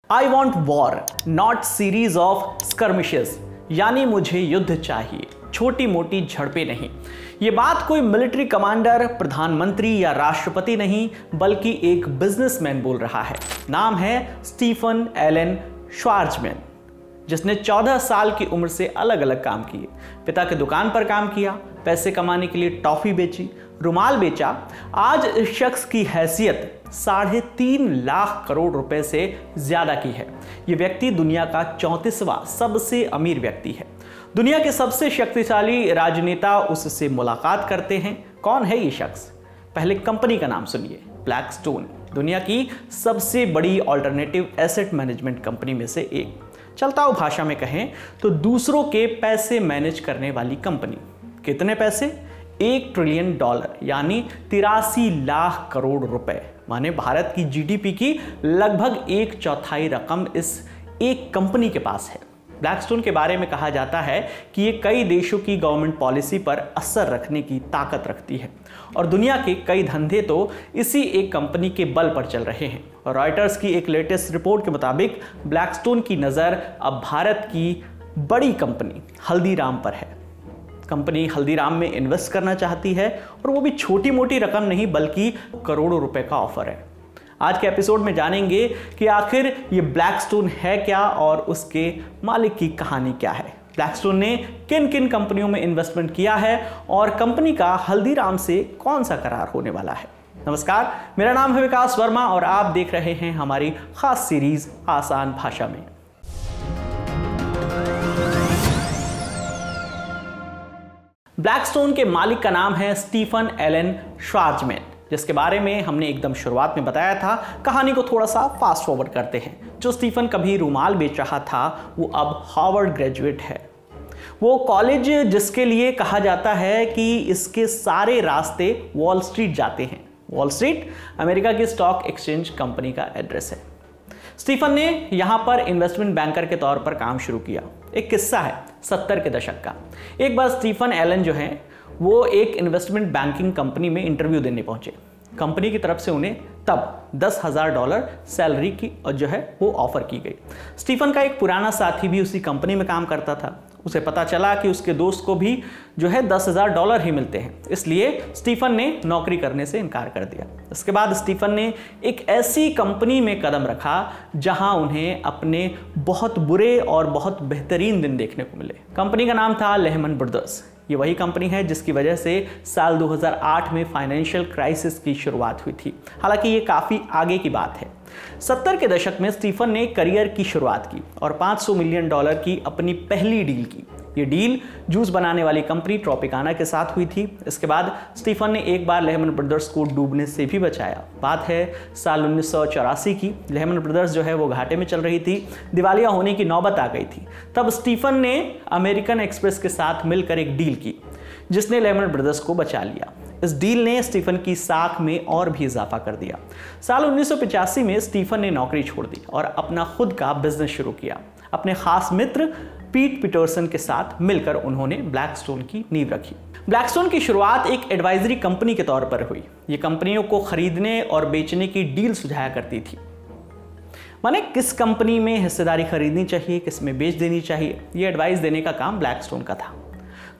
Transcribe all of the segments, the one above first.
I want war not series of skirmishes, यानी मुझे युद्ध चाहिए, छोटी मोटी झड़पें नहीं। ये बात कोई मिलिट्री कमांडर, प्रधानमंत्री या राष्ट्रपति नहीं, बल्कि एक बिजनेसमैन बोल रहा है। नाम है स्टीफन एलन श्वार्ज़मैन, जिसने 14 साल की उम्र से अलग अलग काम किए। पिता की दुकान पर काम किया, पैसे कमाने के लिए टॉफी बेची, रुमाल बेचा। आज इस शख्स की हैसियत 3.5 लाख करोड़ रुपए से ज्यादा की है। ये व्यक्ति दुनिया का 34वां सबसे अमीर व्यक्ति है। दुनिया के सबसे शक्तिशाली राजनेता उससे मुलाकात करते हैं। कौन है ये शख्स? पहले कंपनी का नाम सुनिए, ब्लैकस्टोन, दुनिया की सबसे बड़ी ऑल्टरनेटिव एसेट मैनेजमेंट कंपनी में से एक। चलताऊ भाषा में कहें तो दूसरों के पैसे मैनेज करने वाली कंपनी। कितने पैसे? $1 ट्रिलियन, यानी 83 लाख करोड़ रुपए, माने भारत की जीडीपी की लगभग 1/4 रकम इस एक कंपनी के पास है। ब्लैकस्टोन के बारे में कहा जाता है कि ये कई देशों की गवर्नमेंट पॉलिसी पर असर रखने की ताकत रखती है और दुनिया के कई धंधे तो इसी एक कंपनी के बल पर चल रहे हैं। और रॉयटर्स की एक लेटेस्ट रिपोर्ट के मुताबिक ब्लैकस्टोन की नज़र अब भारत की बड़ी कंपनी हल्दीराम पर है। कंपनी हल्दीराम में इन्वेस्ट करना चाहती है और वो भी छोटी मोटी रकम नहीं, बल्कि करोड़ों रुपए का ऑफर है। आज के एपिसोड में जानेंगे कि आखिर ये ब्लैकस्टोन है क्या और उसके मालिक की कहानी क्या है। ब्लैकस्टोन ने किन किन कंपनियों में इन्वेस्टमेंट किया है और कंपनी का हल्दीराम से कौन सा करार होने वाला है। नमस्कार, मेरा नाम है विकास वर्मा और आप देख रहे हैं हमारी खास सीरीज आसान भाषा में। ब्लैकस्टोन के मालिक का नाम है स्टीफन एलन श्वार्ज़मैन, जिसके बारे में हमने एकदम शुरुआत में बताया था। कहानी को थोड़ा सा फास्ट फॉरवर्ड करते हैं। जो स्टीफन कभी रुमाल बेच रहा था, वो अब हार्वर्ड ग्रेजुएट है। वो कॉलेज जिसके लिए कहा जाता है कि इसके सारे रास्ते वॉल स्ट्रीट जाते हैं। वॉल स्ट्रीट अमेरिका की स्टॉक एक्सचेंज कंपनी का एड्रेस है। स्टीफन ने यहां पर इन्वेस्टमेंट बैंकर के तौर पर काम शुरू किया। एक किस्सा है 70 के दशक का। एक बार स्टीफन एलन जो है वो एक इन्वेस्टमेंट बैंकिंग कंपनी में इंटरव्यू देने पहुंचे। कंपनी की तरफ से उन्हें तब $10,000 सैलरी की जो है वो ऑफर की गई। स्टीफन का एक पुराना साथी भी उसी कंपनी में काम करता था। उसे पता चला कि उसके दोस्त को भी जो है $10,000 ही मिलते हैं, इसलिए स्टीफन ने नौकरी करने से इनकार कर दिया। इसके बाद स्टीफन ने एक ऐसी कंपनी में कदम रखा जहां उन्हें अपने बहुत बुरे और बहुत बेहतरीन दिन देखने को मिले। कंपनी का नाम था लेहमन ब्रदर्स। ये वही कंपनी है जिसकी वजह से साल 2008 में फाइनेंशियल क्राइसिस की शुरुआत हुई थी। हालांकि ये काफ़ी आगे की बात है। 70 के दशक में स्टीफन ने करियर की शुरुआत की और $500 मिलियन की अपनी पहली डील की। ये डील जूस बनाने वाली कंपनी ट्रॉपिकाना के साथ हुई थी। इसके बाद स्टीफन ने एक बार लेहमन ब्रदर्स को डूबने से भी बचाया। बात है साल 1984 की। लेहमन ब्रदर्स जो है वो घाटे में चल रही थी, दिवालिया होने की नौबत आ गई थी। तब स्टीफन ने अमेरिकन एक्सप्रेस के साथ मिलकर एक डील की जिसने लेहमन ब्रदर्स को बचा लिया। इस डील ने स्टीफन की साख में और भी इजाफा कर दिया। साल 1985 में स्टीफन ने नौकरी छोड़ दी और अपना खुद का बिजनेस शुरू किया। अपने खास मित्र पीट पीटरसन के साथ मिलकर उन्होंने ब्लैकस्टोन की नींव रखी। ब्लैकस्टोन की शुरुआत एक एडवाइजरी कंपनी के तौर पर हुई। ये कंपनियों को खरीदने और बेचने की डील सुझाया करती थी, माने किस कंपनी में हिस्सेदारी खरीदनी चाहिए, किस में बेच देनी चाहिए, ये एडवाइस देने का काम ब्लैकस्टोन का था।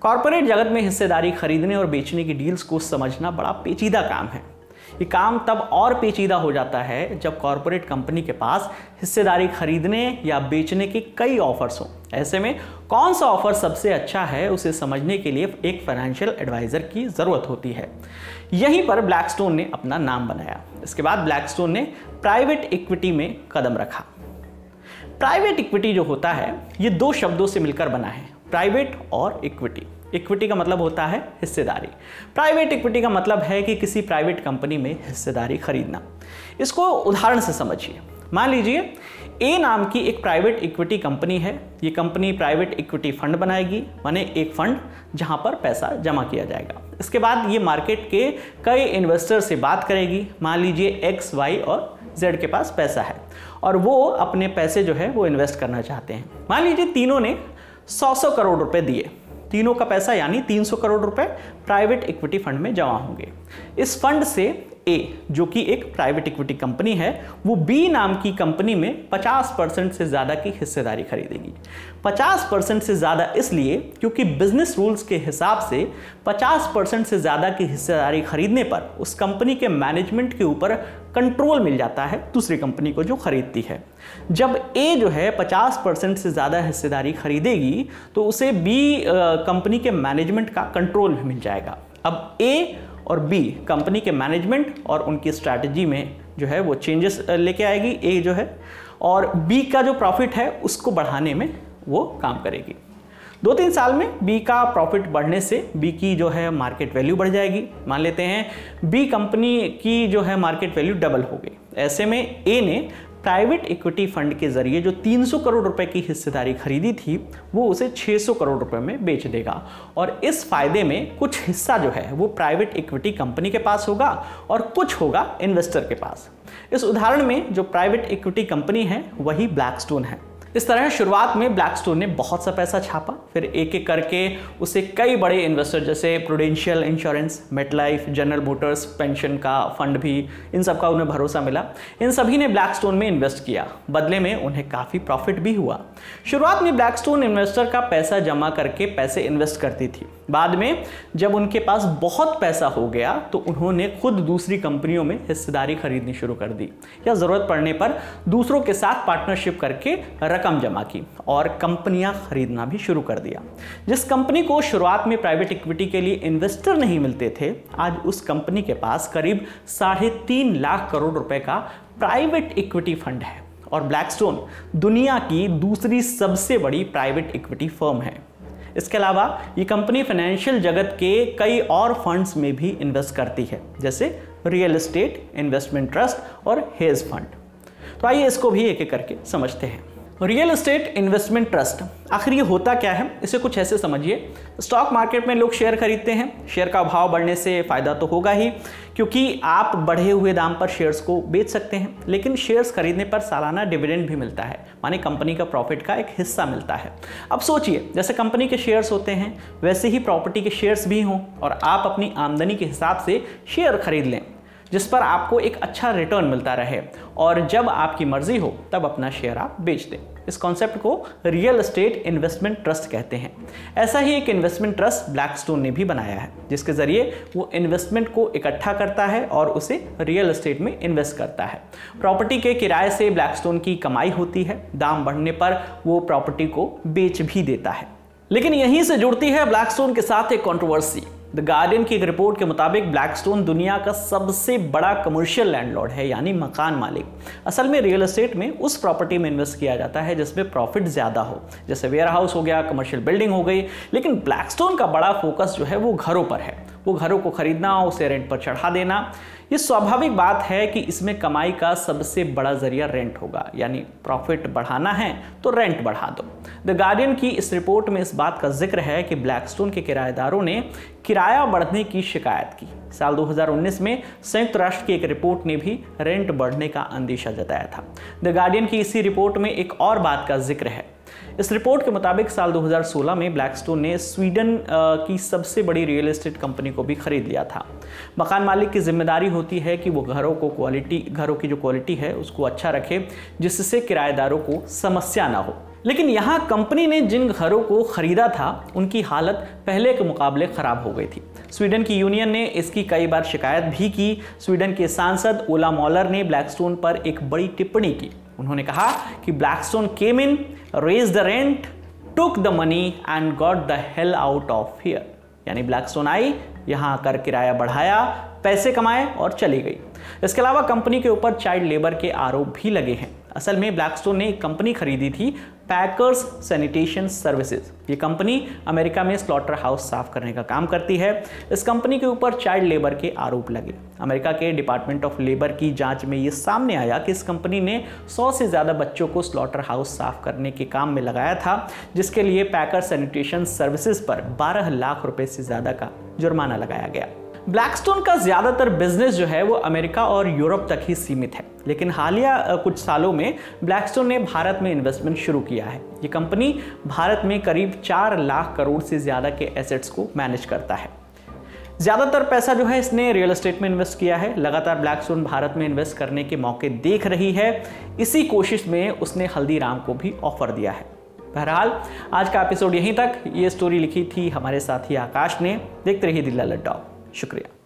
कॉर्पोरेट जगत में हिस्सेदारी खरीदने और बेचने की डील्स को समझना बड़ा पेचीदा काम है। ये काम तब और पेचीदा हो जाता है जब कॉर्पोरेट कंपनी के पास हिस्सेदारी खरीदने या बेचने के कई ऑफर्स हों। ऐसे में कौन सा ऑफर सबसे अच्छा है उसे समझने के लिए एक फाइनेंशियल एडवाइजर की ज़रूरत होती है। यहीं पर ब्लैकस्टोन ने अपना नाम बनाया। इसके बाद ब्लैकस्टोन ने प्राइवेट इक्विटी में कदम रखा। प्राइवेट इक्विटी जो होता है ये 2 शब्दों से मिलकर बना है, प्राइवेट और इक्विटी। इक्विटी का मतलब होता है हिस्सेदारी। प्राइवेट इक्विटी का मतलब है कि किसी प्राइवेट कंपनी में हिस्सेदारी खरीदना। इसको उदाहरण से समझिए। मान लीजिए ए नाम की एक प्राइवेट इक्विटी कंपनी है। ये कंपनी प्राइवेट इक्विटी फंड बनाएगी, माने एक फंड जहां पर पैसा जमा किया जाएगा। इसके बाद ये मार्केट के कई इन्वेस्टर से बात करेगी। मान लीजिए X, Y और Z के पास पैसा है और वो अपने पैसे जो है वो इन्वेस्ट करना चाहते हैं। मान लीजिए तीनों ने 100 करोड़ रुपए दिए। तीनों का पैसा यानी 300 करोड़ रुपए प्राइवेट इक्विटी फंड में जमा होंगे। इस फंड से ए जो कि एक प्राइवेट इक्विटी कंपनी है, वो बी नाम की कंपनी में 50% से ज़्यादा की हिस्सेदारी खरीदेगी। 50% से ज़्यादा इसलिए क्योंकि बिजनेस रूल्स के हिसाब से 50% से ज़्यादा की हिस्सेदारी खरीदने पर उस कंपनी के मैनेजमेंट के ऊपर कंट्रोल मिल जाता है दूसरी कंपनी को जो खरीदती है। जब ए जो है 50% से ज़्यादा हिस्सेदारी खरीदेगी तो उसे बी कंपनी के मैनेजमेंट का कंट्रोल भी मिल जाएगा। अब ए और बी कंपनी के मैनेजमेंट और उनकी स्ट्रैटेजी में जो है वो चेंजेस लेके आएगी ए जो है, और बी का जो प्रॉफिट है उसको बढ़ाने में वो काम करेगी। 2-3 साल में बी का प्रॉफिट बढ़ने से बी की जो है मार्केट वैल्यू बढ़ जाएगी। मान लेते हैं बी कंपनी की जो है मार्केट वैल्यू डबल हो गई। ऐसे में ए ने प्राइवेट इक्विटी फंड के जरिए जो 300 करोड़ रुपए की हिस्सेदारी खरीदी थी वो उसे 600 करोड़ रुपए में बेच देगा, और इस फायदे में कुछ हिस्सा जो है वो प्राइवेट इक्विटी कंपनी के पास होगा और कुछ होगा इन्वेस्टर के पास। इस उदाहरण में जो प्राइवेट इक्विटी कंपनी है वही ब्लैकस्टोन है। इस तरह शुरुआत में ब्लैकस्टोन ने बहुत सा पैसा छापा, फिर एक एक करके उसे कई बड़े इन्वेस्टर जैसे prudential insurance, MetLife, general Motors pension का फंड भी, इन सब का उन्हें भरोसा मिला। इन सभी ने ब्लैकस्टोन में इन्वेस्ट किया, बदले में उन्हें काफ़ी प्रॉफिट भी हुआ। शुरुआत में ब्लैकस्टोन इन्वेस्टर का पैसा जमा करके पैसे इन्वेस्ट करती थी। बाद में जब उनके पास बहुत पैसा हो गया तो उन्होंने खुद दूसरी कंपनियों में हिस्सेदारी खरीदनी शुरू कर दी, या ज़रूरत पड़ने पर दूसरों के साथ पार्टनरशिप करके रकम जमा की और कंपनियां खरीदना भी शुरू कर दिया। जिस कंपनी को शुरुआत में प्राइवेट इक्विटी के लिए इन्वेस्टर नहीं मिलते थे, आज उस कंपनी के पास करीब 3.5 लाख करोड़ रुपए का प्राइवेट इक्विटी फंड है, और ब्लैकस्टोन दुनिया की दूसरी सबसे बड़ी प्राइवेट इक्विटी फर्म है। इसके अलावा ये कंपनी फाइनेंशियल जगत के कई और फंड्स में भी इन्वेस्ट करती है, जैसे रियल एस्टेट, इन्वेस्टमेंट ट्रस्ट और हेज फंड। तो आइए इसको भी एक एक करके समझते हैं। रियल एस्टेट इन्वेस्टमेंट ट्रस्ट, आखिर ये होता क्या है, इसे कुछ ऐसे समझिए। स्टॉक मार्केट में लोग शेयर खरीदते हैं, शेयर का भाव बढ़ने से फ़ायदा तो होगा ही, क्योंकि आप बढ़े हुए दाम पर शेयर्स को बेच सकते हैं, लेकिन शेयर्स खरीदने पर सालाना डिविडेंड भी मिलता है, माने कंपनी का प्रॉफिट का एक हिस्सा मिलता है। अब सोचिए, जैसे कंपनी के शेयर्स होते हैं वैसे ही प्रॉपर्टी के शेयर्स भी हों, और आप अपनी आमदनी के हिसाब से शेयर खरीद लें जिस पर आपको एक अच्छा रिटर्न मिलता रहे, और जब आपकी मर्जी हो तब अपना शेयर आप बेच दें। इस कॉन्सेप्ट को रियल एस्टेट इन्वेस्टमेंट ट्रस्ट कहते हैं। ऐसा ही एक इन्वेस्टमेंट ट्रस्ट ब्लैकस्टोन ने भी बनाया है, जिसके जरिए वो इन्वेस्टमेंट को इकट्ठा करता है और उसे रियल एस्टेट में इन्वेस्ट करता है। प्रॉपर्टी के किराए से ब्लैकस्टोन की कमाई होती है, दाम बढ़ने पर वो प्रॉपर्टी को बेच भी देता है। लेकिन यहीं से जुड़ती है ब्लैकस्टोन के साथ एक कंट्रोवर्सी। द गार्डियन की एक रिपोर्ट के मुताबिक ब्लैकस्टोन दुनिया का सबसे बड़ा कमर्शियल लैंडलॉर्ड है, यानी मकान मालिक। असल में रियल एस्टेट में उस प्रॉपर्टी में इन्वेस्ट किया जाता है जिसमें प्रॉफिट ज़्यादा हो, जैसे वेयर हाउस हो गया, कमर्शियल बिल्डिंग हो गई। लेकिन ब्लैकस्टोन का बड़ा फोकस जो है वो घरों पर है। वो घरों को खरीदना, उसे रेंट पर चढ़ा देना। ये स्वाभाविक बात है कि इसमें कमाई का सबसे बड़ा जरिया रेंट होगा, यानी प्रॉफिट बढ़ाना है तो रेंट बढ़ा दो। द गार्डियन की इस रिपोर्ट में इस बात का जिक्र है कि ब्लैकस्टोन के किराएदारों ने किराया बढ़ने की शिकायत की। साल 2019 में संयुक्त राष्ट्र की एक रिपोर्ट ने भी रेंट बढ़ने का अंदेशा जताया था। द गार्डियन की इसी रिपोर्ट में एक और बात का जिक्र है। इस रिपोर्ट के मुताबिक साल 2016 में ब्लैकस्टोन ने स्वीडन की सबसे बड़ी रियल एस्टेट कंपनी को भी खरीद लिया था। मकान मालिक की जिम्मेदारी होती है कि वो घरों की जो क्वालिटी है उसको अच्छा रखे, जिससे किराएदारों को समस्या ना हो। लेकिन यहाँ कंपनी ने जिन घरों को खरीदा था उनकी हालत पहले के मुकाबले खराब हो गई थी। स्वीडन की यूनियन ने इसकी कई बार शिकायत भी की। स्वीडन के सांसद ओला मॉलर ने ब्लैकस्टोन पर एक बड़ी टिप्पणी की। उन्होंने कहा कि Blackstone came in, raise the rent, took the money and got the hell out of here. यानी ब्लैकस्टोन आई, यहाँ आकर किराया बढ़ाया, पैसे कमाए और चली गई। इसके अलावा कंपनी के ऊपर चाइल्ड लेबर के आरोप भी लगे हैं। असल में ब्लैकस्टोन ने एक कंपनी खरीदी थी, पैकर्स सैनिटेशन सर्विसेज। ये कंपनी अमेरिका में स्लॉटर हाउस साफ करने का काम करती है। इस कंपनी के ऊपर चाइल्ड लेबर के आरोप लगे। अमेरिका के डिपार्टमेंट ऑफ लेबर की जांच में ये सामने आया कि इस कंपनी ने 100 से ज़्यादा बच्चों को स्लॉटर हाउस साफ करने के काम में लगाया था, जिसके लिए पैकर सैनिटेशन सर्विसेज पर 12 लाख रुपए से ज़्यादा का जुर्माना लगाया गया। ब्लैकस्टोन का ज़्यादातर बिजनेस जो है वो अमेरिका और यूरोप तक ही सीमित है, लेकिन हालिया कुछ सालों में ब्लैकस्टोन ने भारत में इन्वेस्टमेंट शुरू किया है। ये कंपनी भारत में करीब 4 लाख करोड़ से ज़्यादा के एसेट्स को मैनेज करता है। ज़्यादातर पैसा जो है इसने रियल एस्टेट में इन्वेस्ट किया है। लगातार ब्लैकस्टोन भारत में इन्वेस्ट करने के मौके देख रही है। इसी कोशिश में उसने हल्दीराम को भी ऑफर दिया है। बहरहाल आज का एपिसोड यहीं तक। ये स्टोरी लिखी थी हमारे साथी आकाश ने। देखते रहिए द लल्लड़ टॉक। शुक्रिया।